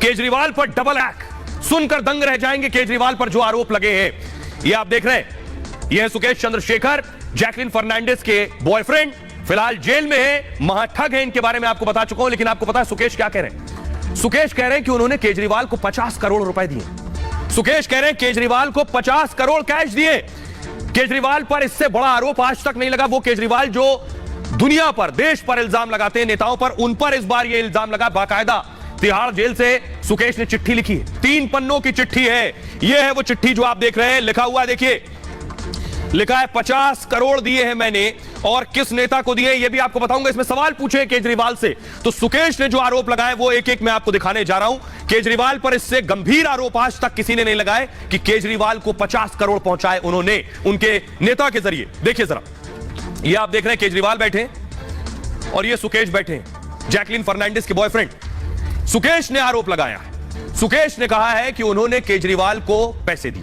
केजरीवाल पर double act, सुनकर दंग रह जाएंगे केजरीवाल पर जो आरोप लगे हैं। ये आप देख रहे हैं, ये है सुकेश चंद्रशेखर, जैकलिन फर्नांडिस के बॉयफ्रेंड, फिलहाल जेल में है, महाठग है, इनके बारे में आपको बता चुका हूं। लेकिन आपको पता है सुकेश क्या कह रहे हैं? सुकेश कह रहे हैं कि उन्होंने केजरीवाल को 50 करोड़ रुपए दिए। सुकेश कह रहे हैं केजरीवाल को 50 करोड़ कैश दिए। केजरीवाल पर इससे बड़ा आरोप आज तक नहीं लगा। वो केजरीवाल जो दुनिया पर, देश पर इल्जाम लगाते हैं, नेताओं पर, उन पर इस बार यह इल्जाम लगा। बाकायदा तिहाड़ जेल से सुकेश ने चिट्ठी लिखी है, 3 पन्नों की चिट्ठी है। यह है वो चिट्ठी जो आप देख रहे हैं, लिखा हुआ है, देखिए, लिखा है 50 करोड़ दिए हैं मैंने, और किस नेता को दिए ये भी आपको बताऊंगा। इसमें सवाल पूछे केजरीवाल से, तो सुकेश ने जो आरोप लगाए वो एक एक मैं आपको दिखाने जा रहा हूं। केजरीवाल पर इससे गंभीर आरोप आज तक किसी ने नहीं लगाए कि केजरीवाल को 50 करोड़ पहुंचाए उन्होंने उनके नेता के जरिए। देखिए जरा, ये आप देख रहे हैं केजरीवाल बैठे और ये सुकेश बैठे हैं, जैकलिन फर्नांडिस के बॉयफ्रेंड। सुकेश ने आरोप लगाया है, सुकेश ने कहा है कि उन्होंने केजरीवाल को पैसे दिए।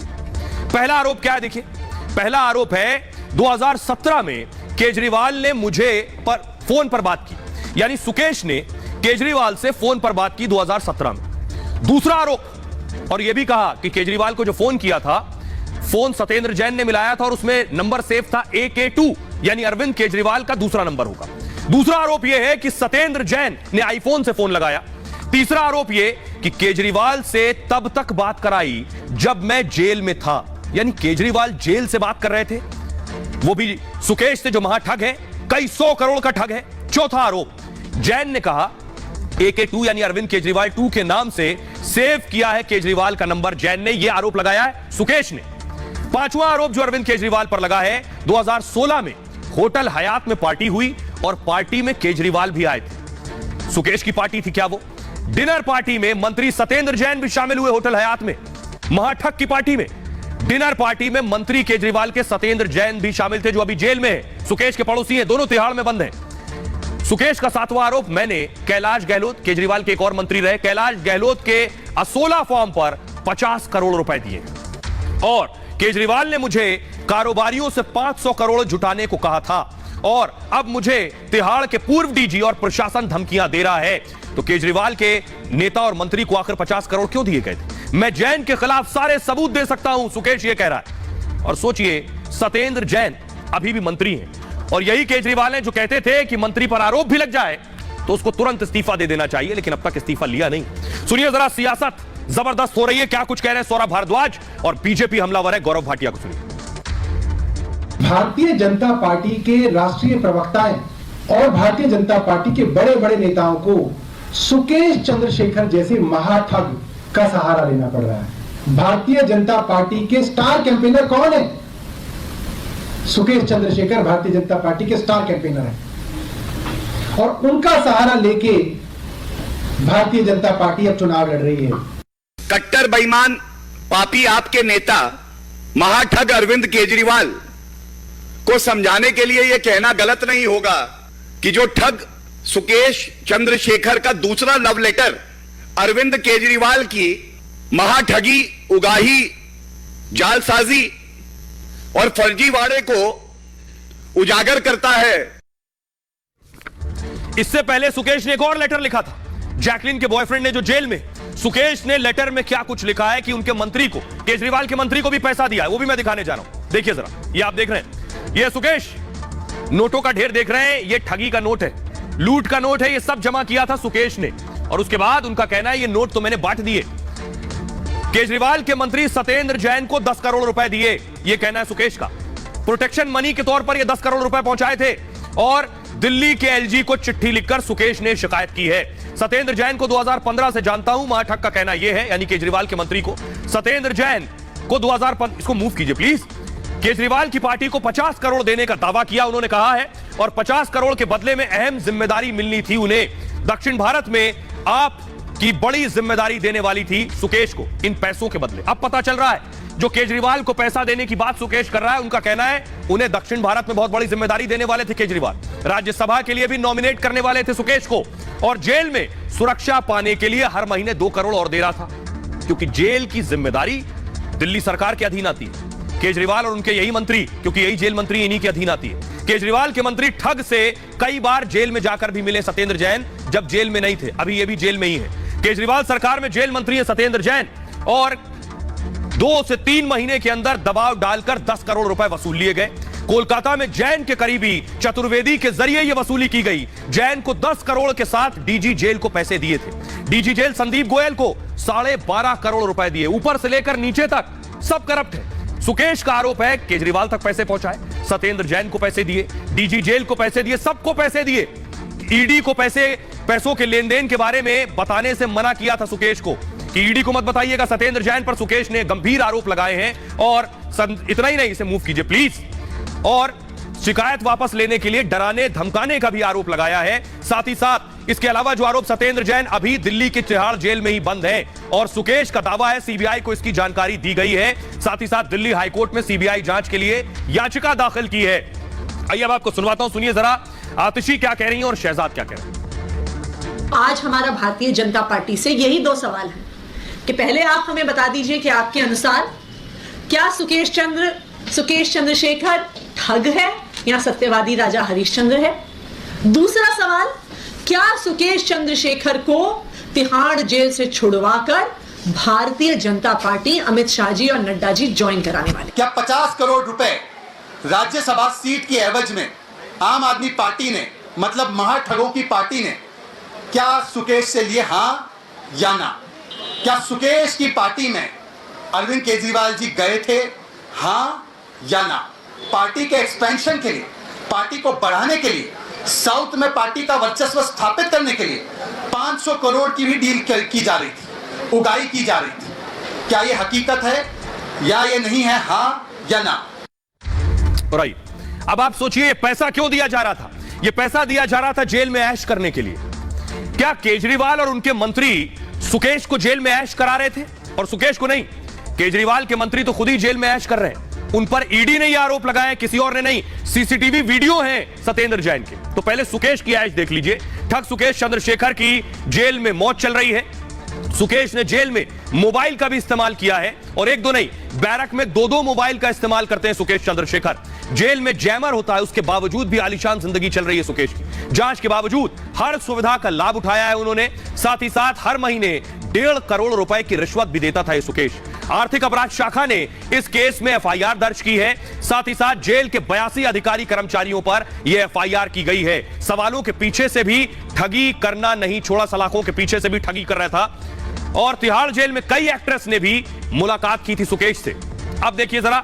पहला आरोप क्या है, देखिए, पहला आरोप है 2017 में केजरीवाल ने मुझे पर फोन पर बात की, यानी सुकेश ने केजरीवाल से फोन पर बात की 2017 में। दूसरा आरोप, और यह भी कहा कि केजरीवाल को जो फोन किया था, फोन सत्येंद्र जैन ने मिलाया था और उसमें नंबर सेव था AK2, यानी अरविंद केजरीवाल का दूसरा नंबर होगा। दूसरा आरोप यह है कि सत्येंद्र जैन ने आईफोन से फोन लगाया। तीसरा आरोप यह कि केजरीवाल से तब तक बात कराई जब मैं जेल में था, यानी केजरीवाल जेल से बात कर रहे थे, वो भी सुकेश से जो महाठग है, कई 100 करोड़ का ठग है। चौथा आरोप, जैन ने कहा AK2 यानी अरविंद केजरीवाल 2 के नाम से सेव किया है केजरीवाल का नंबर, जैन ने यह आरोप लगाया है सुकेश ने। पांचवा आरोप जो अरविंद केजरीवाल पर लगा है, 2016 में होटल हयात में पार्टी हुई और पार्टी में केजरीवाल भी आए थे। सुकेश की पार्टी थी क्या वो? डिनर पार्टी में मंत्री सत्येंद्र जैन भी शामिल हुए होटल हयात में, महाठग की पार्टी में। डिनर पार्टी में मंत्री केजरीवाल के सत्येंद्र जैन भी शामिल थे, जो अभी जेल में है, सुकेश के पड़ोसी हैं, दोनों तिहाड़ में बंद हैं। सुकेश का सातवां आरोप, मैंने कैलाश गहलोत, केजरीवाल के एक और मंत्री रहे, कैलाश गहलोत के असोला फॉर्म पर 50 करोड़ रुपए दिए, और केजरीवाल ने मुझे कारोबारियों से 500 करोड़ जुटाने को कहा था, और अब मुझे तिहाड़ के पूर्व DG और प्रशासन धमकियां दे रहा है। तो केजरीवाल के नेता और मंत्री को आखिर 50 करोड़ क्यों दिए गए थे? मैं जैन के खिलाफ सारे सबूत दे सकता हूं, सुकेश ये कह रहा है। और सोचिए, सत्येंद्र जैन अभी भी मंत्री हैं, और यही केजरीवाल हैं जो कहते थे कि मंत्री पर आरोप भी लग जाए तो उसको तुरंत इस्तीफा दे देना चाहिए, लेकिन अब तक इस्तीफा लिया नहीं। सुनिए जरा, सियासत जबरदस्त हो रही है, क्या कुछ कह रहे हैं सौरभ भारद्वाज, और बीजेपी हमलावर है गौरव भाटिया को सुनिए। भारतीय जनता पार्टी के राष्ट्रीय प्रवक्ताएं और भारतीय जनता पार्टी के बड़े बड़े नेताओं को सुकेश चंद्रशेखर जैसे महाठग का सहारा लेना पड़ रहा है। भारतीय जनता पार्टी के स्टार कैंपेनर कौन है? सुकेश चंद्रशेखर भारतीय जनता पार्टी के स्टार कैंपेनर हैं, और उनका सहारा लेके भारतीय जनता पार्टी अब चुनाव लड़ रही है। कट्टर बेईमान पापी आपके नेता महाठग अरविंद केजरीवाल को समझाने के लिए यह कहना गलत नहीं होगा कि जो ठग सुकेश चंद्रशेखर का दूसरा लव लेटर अरविंद केजरीवाल की महाठगी, उगाही, जालसाजी और फर्जीवाड़े को उजागर करता है। इससे पहले सुकेश ने एक और लेटर लिखा था, जैकलिन के बॉयफ्रेंड ने जो जेल में। सुकेश ने लेटर में क्या कुछ लिखा है कि उनके मंत्री को, केजरीवाल के मंत्री को भी पैसा दिया है, वो भी मैं दिखाने जा रहा हूं। देखिए जरा, ये आप देख रहे हैं, ये सुकेश नोटों का ढेर देख रहे हैं, ये ठगी का नोट है, लूट का नोट है, ये सब जमा किया था सुकेश ने, और उसके बाद उनका कहना है ये नोट तो मैंने बांट दिए। केजरीवाल के मंत्री सत्येंद्र जैन को 10 करोड़ रुपए दिए, ये कहना है सुकेश का। प्रोटेक्शन मनी के तौर पर ये 10 करोड़ रुपए पहुंचाए थे, और दिल्ली के LG को चिट्ठी लिखकर सुकेश ने शिकायत की है। सत्येंद्र जैन को 2015 से जानता हूं, महाठग का कहना यह है, यानी केजरीवाल के मंत्री को। सत्येंद्र जैन को 2015, इसको मूव कीजिए प्लीज, केजरीवाल की पार्टी को 50 करोड़ देने का दावा किया उन्होंने, कहा है, और 50 करोड़ के बदले में अहम जिम्मेदारी मिलनी थी उन्हें। दक्षिण भारत में आपकी बड़ी जिम्मेदारी देने वाली थी सुकेश को इन पैसों के बदले। अब पता चल रहा है, जो केजरीवाल को पैसा देने की बात सुकेश कर रहा है, उनका कहना है उन्हें दक्षिण भारत में बहुत बड़ी जिम्मेदारी देने वाले थे केजरीवाल। राज्यसभा के लिए भी नॉमिनेट करने वाले थे सुकेश को, और जेल में सुरक्षा पाने के लिए हर महीने 2 करोड़ और दे रहा था, क्योंकि जेल की जिम्मेदारी दिल्ली सरकार के अधीन आती है। केजरीवाल और उनके यही मंत्री, क्योंकि यही जेल मंत्री इन्हीं के अधीन आती है। केजरीवाल के मंत्री ठग से कई बार जेल में जाकर भी मिले सत्येंद्र जैन, जब जेल में नहीं थे, अभी ये भी जेल में ही है। केजरीवाल सरकार में जेल मंत्री है सत्येंद्र जैन और 2 से 3 महीने के अंदर दबाव डालकर 10 करोड़ रुपए वसूल लिए गए। कोलकाता में जैन के करीबी चतुर्वेदी के जरिए यह वसूली की गई। जैन को 10 करोड़ के साथ डीजी जेल को पैसे दिए थे। डीजी जेल संदीप गोयल को 12.5 करोड़ रुपए दिए। ऊपर से लेकर नीचे तक सब करप्ट है। सुकेश का आरोप है केजरीवाल तक पैसे पहुंचाए, सत्येंद्र जैन को पैसे दिए, डीजी जेल को पैसे दिए, सबको पैसे दिए। ईडी को पैसों के लेन देन के बारे में बताने से मना किया था सुकेश को कि ईडी को मत बताइएगा। सत्येंद्र जैन पर सुकेश ने गंभीर आरोप लगाए हैं और इतना ही नहीं, इसे मूव कीजिए प्लीज, और शिकायत वापस लेने के लिए डराने धमकाने का भी आरोप लगाया है। साथ ही साथ इसके अलावा जो आरोप, सत्येंद्र जैन अभी दिल्ली की तिहाड़ जेल में ही बंद है और सुकेश का दावा है सीबीआई को इसकी जानकारी दी गई है। साथ ही साथ दिल्ली हाईकोर्ट में सीबीआई जांच के लिए याचिका दाखिल की है। आइए अब आपको सुनवाता हूं, सुनिए जरा आतिशी क्या कह रही हैं और शहजाद क्या कह रहे हैं। आज हमारा भारतीय जनता पार्टी से यही 2 सवाल हैं कि पहले आप हमें बता दीजिए कि आपके अनुसार क्या सुकेश चंद्रशेखर ठग है या सत्यवादी राजा हरिश्चंद्र है। दूसरा सवाल, क्या सुकेश चंद्रशेखर को तिहाड़ जेल से छुड़वाकर भारतीय जनता पार्टी अमित शाह जी और नड्डा जी ज्वाइन कराने वाले? क्या 50 करोड़ रुपए राज्यसभा सीट की एवज में आम आदमी पार्टी ने, मतलब महाठगों की पार्टी ने, क्या सुकेश से लिए? हाँ या ना? क्या सुकेश की पार्टी में अरविंद केजरीवाल जी गए थे? हाँ या ना? पार्टी के एक्सपेंशन के लिए, पार्टी को बढ़ाने के लिए, साउथ में पार्टी का वर्चस्व स्थापित करने के लिए 500 करोड़ की भी डील की जा रही थी, उगाई की जा रही थी। क्या यह हकीकत है या ये नहीं है? हाँ या ना? राइट। अब आप सोचिए ये पैसा क्यों दिया जा रहा था? ये पैसा दिया जा रहा था जेल में ऐश करने के लिए। क्या केजरीवाल और उनके मंत्री सुकेश को जेल में ऐश करा रहे थे? और सुकेश को नहीं, केजरीवाल के मंत्री तो खुद ही जेल में ऐश कर रहे हैं। उन पर ईडी ने यह आरोप लगाया, किसी और ने नहीं। सीसीटीवी वीडियो है सत्येंद्र जैन के। तो पहले सुकेश की ऐश देख लीजिए। ठग सुकेश चंद्रशेखर की जेल में मौत चल रही है। सुकेश ने जेल में मोबाइल का भी इस्तेमाल किया है और 1-2 नहीं, बैरक में 2-2 मोबाइल का इस्तेमाल करते हैं सुकेश चंद्रशेखर। जेल में जैमर होता है, उसके बावजूद भी आलीशान जिंदगी चल रही है सुकेश की। जांच के बावजूद हर सुविधा का लाभ उठाया है उन्होंने। साथ ही साथ हर महीने 1.5 करोड़ रुपए की रिश्वत भी देता था ये सुकेश। आर्थिक अपराध शाखा ने इस केस में एफआईआर दर्ज की है। साथ ही साथ जेल के 82 अधिकारी कर्मचारियों पर यह एफआईआर की गई है। सवालों के पीछे से भी ठगी करना नहीं छोड़ा, सलाखों के पीछे से भी ठगी कर रहा था। और तिहाड़ जेल में कई एक्ट्रेस ने भी मुलाकात की थी सुकेश से। अब देखिए जरा,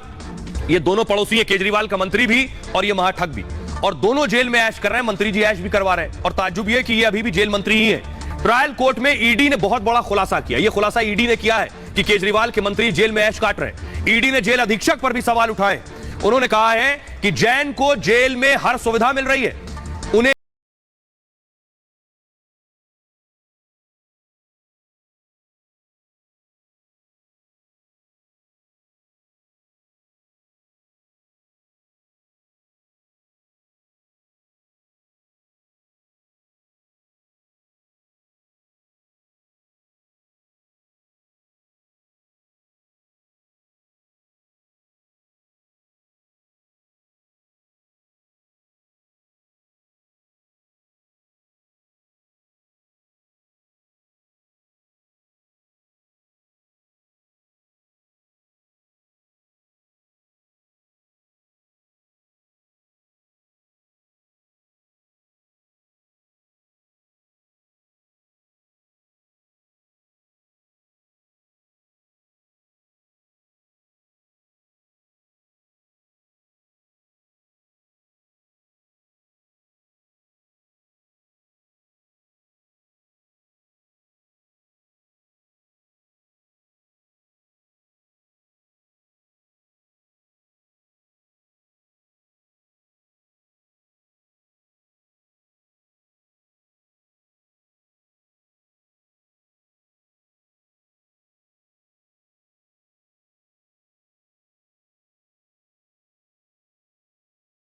ये दोनों पड़ोसी है, केजरीवाल का मंत्री भी और ये महाठग भी, और दोनों जेल में ऐश कर रहे हैं। मंत्री जी ऐश भी करवा रहे हैं और ताज्जुब यह कि ये अभी भी जेल मंत्री ही है। ट्रायल कोर्ट में ईडी ने बहुत बड़ा खुलासा किया। यह खुलासा ईडी ने किया है कि केजरीवाल के मंत्री जेल में ऐश काट रहे हैं। ईडी ने जेल अधीक्षक पर भी सवाल उठाए। उन्होंने कहा है कि जैन को जेल में हर सुविधा मिल रही है,